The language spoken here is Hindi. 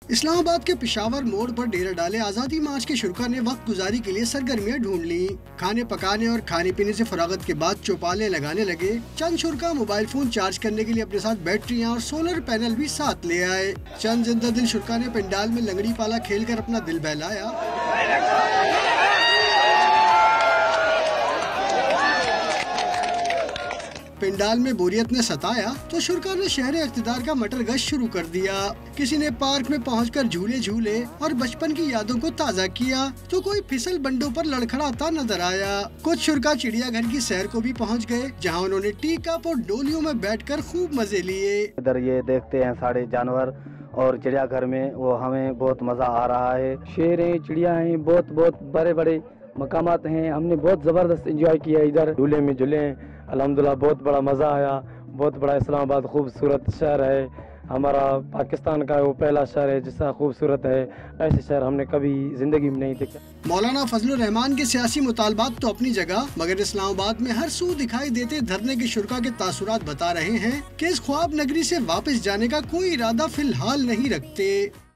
इस्लामाबाद के पिशावर मोड़ पर डेरा डाले आज़ादी मार्च के शुरा ने वक्त गुजारी के लिए सरगर्मियां ढूंढ ली। खाने पकाने और खाने पीने से फरागत के बाद चौपाले लगाने लगे। चंद शुरा मोबाइल फोन चार्ज करने के लिए अपने साथ बैटरियां और सोलर पैनल भी साथ ले आए। चंद जिंदा दिल शुरा ने पंडाल में लंगड़ी पाला खेलकर अपना दिल बहलाया। पंडाल में बोरियत ने सताया तो शुरा ने शहर इक़्तिदार का मटर गश्त शुरू कर दिया। किसी ने पार्क में पहुंचकर झूले झूले और बचपन की यादों को ताज़ा किया तो कोई फिसल बंडों पर लड़खड़ाता नजर आया। कुछ शुरा चिड़ियाघर की सैर को भी पहुंच गए, जहां उन्होंने टी कप और डोलियों में बैठकर खूब मजे लिए। इधर ये देखते हैं सारे जानवर और चिड़ियाघर में वो हमें बहुत मजा आ रहा है। शेर हैं, चिड़िया हैं, बहुत बहुत बड़े बड़े मकामात हैं। हमने बहुत जबरदस्त एंजॉय किया। इधर झूले में झूले अल्हम्दुलिल्लाह बहुत बड़ा मजा आया। बहुत बड़ा इस्लामाबाद खूबसूरत शहर है। हमारा पाकिस्तान का वो पहला शहर है जिसका खूबसूरत है। ऐसे शहर हमने कभी जिंदगी में नहीं देखा। मौलाना फजलुर रहमान के सियासी मुतालबात तो अपनी जगह, मगर इस्लामाबाद में हर सू दिखाई देते धरने के शुरा के तासुरात बता रहे हैं कि इस ख्वाब नगरी से वापस जाने का कोई इरादा फिलहाल नहीं रखते।